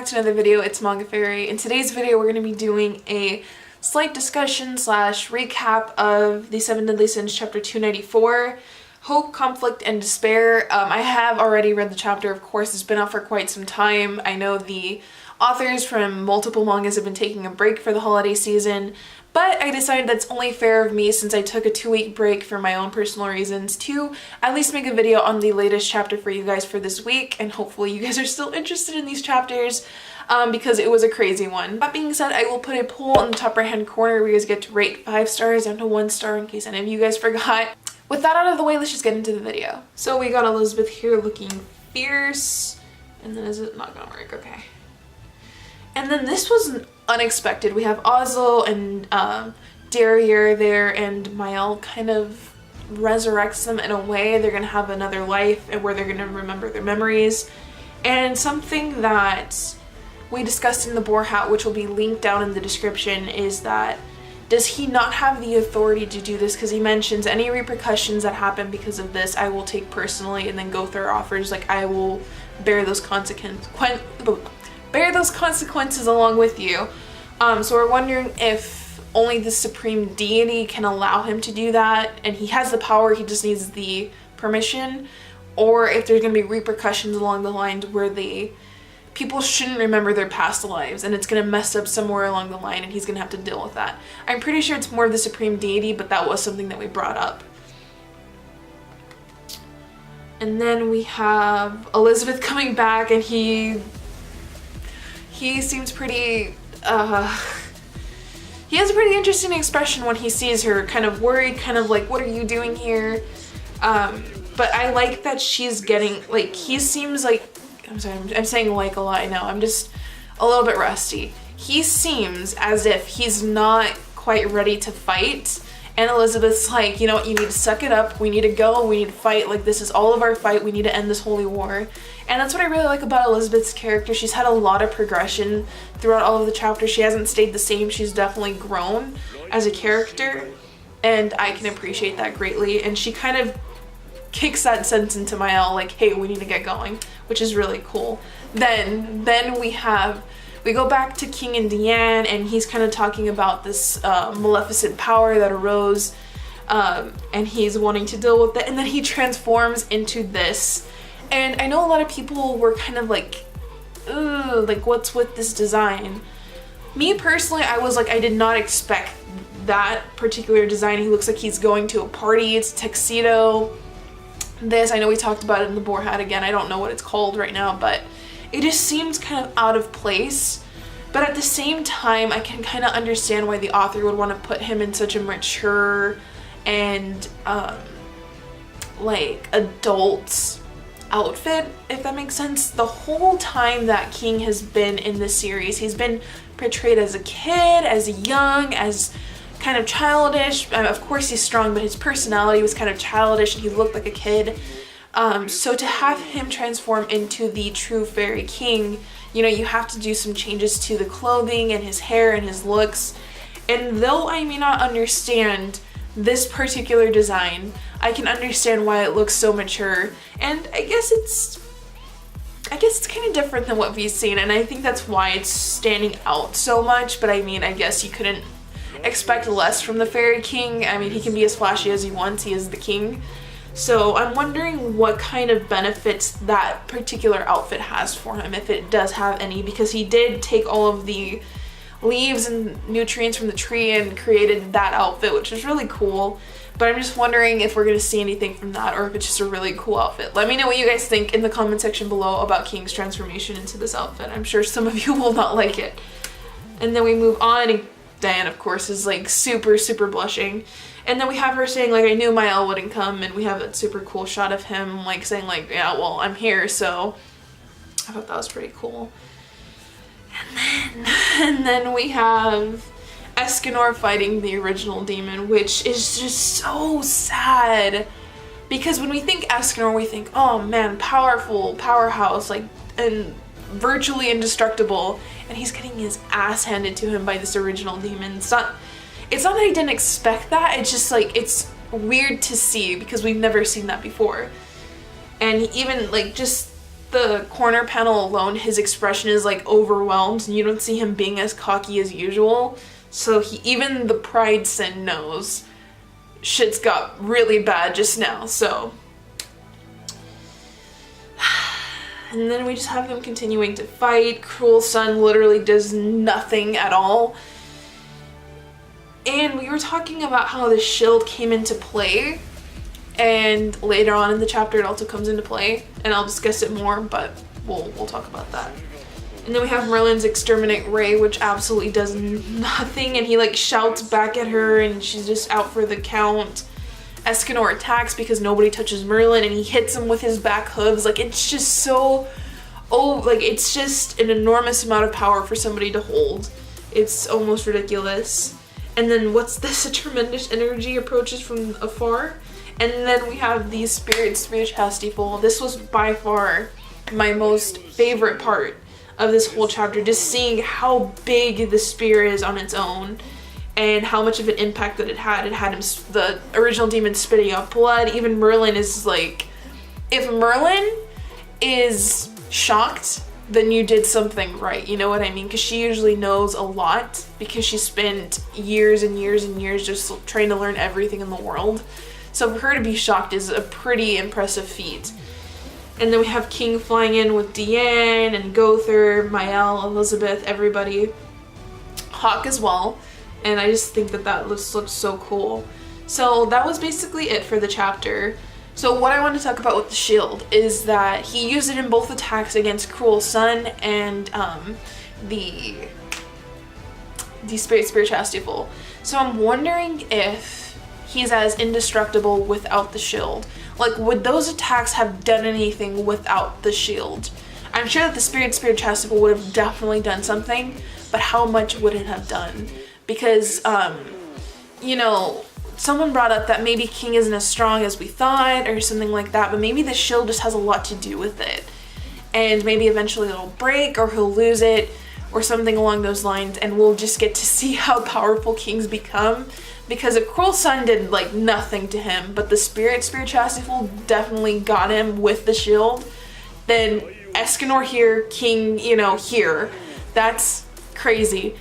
to another video. It's Manga Fairy. In today's video, we're going to be doing a slight discussion slash recap of the Seven Deadly Sins chapter 294, Hope, Conflict, and Despair. I have already read the chapter, of course. It's been out for quite some time. I know the authors from multiple mangas have been taking a break for the holiday season, but I decided that's only fair of me, since I took a 2-week break for my own personal reasons, to at least make a video on the latest chapter for you guys for this week, and hopefully you guys are still interested in these chapters because it was a crazy one. That being said, I will put a poll in the top right hand corner where you guys get to rate 5 stars down to 1 star in case any of you guys forgot. With that out of the way, let's just get into the video. So we got Elizabeth here looking fierce, and then is it not gonna work? Okay. And then this was unexpected. We have Ozil and Derriere there, and Mael kind of resurrects them in a way. They're gonna have another life and where they're gonna remember their memories. And something that we discussed in the Boar Hat, which will be linked down in the description, is that does he not have the authority to do this? Because he mentions any repercussions that happen because of this I will take personally, and then Gowther offers like I will bear those consequences along with you. So we're wondering if only the supreme deity can allow him to do that, and he has the power, he just needs the permission, or if there's going to be repercussions along the lines where people shouldn't remember their past lives and it's going to mess up somewhere along the line and he's going to have to deal with that. I'm pretty sure it's more of the supreme deity, but that was something that we brought up. And then we have Elizabeth coming back, and he seems pretty, he has a pretty interesting expression when he sees her, kind of worried, kind of like, what are you doing here? But I like that she's getting, like, he seems like, I'm sorry, I'm saying like a lot, I know, I'm just a little bit rusty. He seems as if he's not quite ready to fight, and Elizabeth's like, you know what, you need to suck it up, we need to go, we need to fight, like this is all of our fight, we need to end this holy war. And that's what I really like about Elizabeth's character. She's had a lot of progression throughout all of the chapters. She hasn't stayed the same, she's definitely grown as a character, and I can appreciate that greatly. And she kind of kicks that sense into Mael, like, hey, we need to get going, which is really cool. Then we go back to King and Diane, and he's kind of talking about this maleficent power that arose, and he's wanting to deal with it, and then he transforms into this. And I know a lot of people were kind of like, ugh, like what's with this design? Me personally, I was like, I did not expect that particular design. He looks like he's going to a party, it's a tuxedo. This, I know we talked about it in the Boar Hat again, I don't know what it's called right now, but it just seems kind of out of place. But at the same time, I can kind of understand why the author would want to put him in such a mature and like adult outfit, if that makes sense. The whole time that King has been in this series, he's been portrayed as a kid, as young, as kind of childish. Of course he's strong, but his personality was kind of childish and he looked like a kid. So to have him transform into the true fairy king, you know, you have to do some changes to the clothing and his hair and his looks. And though I may not understand this particular design, I can understand why it looks so mature, and I guess it's kind of different than what we've seen, and I think that's why it's standing out so much. But I mean, I guess you couldn't expect less from the Fairy King. I mean, he can be as flashy as he wants, he is the king. So I'm wondering what kind of benefits that particular outfit has for him, if it does have any, because he did take all of the leaves and nutrients from the tree and created that outfit, which is really cool. But I'm just wondering if we're going to see anything from that, or if it's just a really cool outfit. Let me know what you guys think in the comment section below about King's transformation into this outfit. I'm sure some of you will not like it. And then we move on, and Diane, of course, is like super blushing. And then we have her saying like, I knew Mael wouldn't come, and we have that super cool shot of him like saying like, yeah, well, I'm here. So I thought that was pretty cool. And then we have Escanor fighting the original demon, which is just so sad, because when we think Escanor, we think, oh man, powerful, powerhouse, like, and virtually indestructible, and he's getting his ass handed to him by this original demon. It's not that I didn't expect that, it's just like, it's weird to see because we've never seen that before. And even like just the corner panel alone, his expression is like overwhelmed, and you don't see him being as cocky as usual. So even the pride sin knows shit's got really bad just now, so. And then we just have them continuing to fight. Cruel Sun literally does nothing at all. And we were talking about how the shield came into play, and later on in the chapter it also comes into play, and I'll discuss it more, but we'll talk about that. And then we have Merlin's Exterminate Ray, which absolutely does nothing, and he like shouts back at her and she's just out for the count. Escanor attacks because nobody touches Merlin, and he hits him with his back hooves. Like, it's just so, like, it's just an enormous amount of power for somebody to hold. It's almost ridiculous. And then what's this? A tremendous energy approaches from afar. And then we have the Spirit Spear Chastiefol. This was by far my most favorite part of this whole chapter, just seeing how big the spear is on its own and how much of an impact that it had. It had him, the original demon, spitting out blood. Even Merlin is like, if Merlin is shocked, then you did something right, you know what I mean? Because she usually knows a lot, because she spent years and years and years just trying to learn everything in the world. So for her to be shocked is a pretty impressive feat. And then we have King flying in with Diane and Gowther, Mael, Elizabeth, everybody. Hawk as well. And I just think that looks so cool. So that was basically it for the chapter. So what I want to talk about with the shield is that he used it in both attacks against Cruel Sun and the Spirit Spear Chastiefol. So I'm wondering if he's as indestructible without the shield. Like, would those attacks have done anything without the shield? I'm sure that the Spirit Spear Chastiefol would have definitely done something, but how much would it have done? Because, you know, someone brought up that maybe King isn't as strong as we thought or something like that, but maybe the shield just has a lot to do with it. And maybe eventually it'll break or he'll lose it or something along those lines, and we'll just get to see how powerful King's become. Because if Cruel Sun did like nothing to him, but the Spirit Spear Chastiefol definitely got him with the shield, then Escanor here, King, you know, here. That's crazy.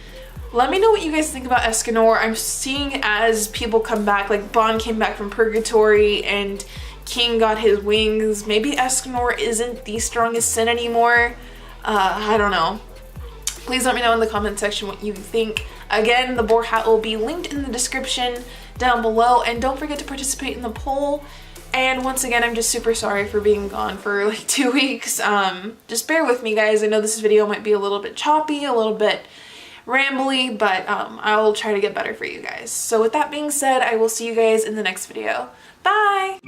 Let me know what you guys think about Escanor. I'm seeing as people come back, like Bond came back from Purgatory and King got his wings. Maybe Escanor isn't the strongest sin anymore. I don't know. Please let me know in the comment section what you think. Again, the boar hat will be linked in the description down below, and don't forget to participate in the poll. And once again, I'm just super sorry for being gone for like 2 weeks. Just bear with me, guys. I know this video might be a little bit choppy, a little bit rambly, but I'll try to get better for you guys. So with that being said, I will see you guys in the next video. Bye!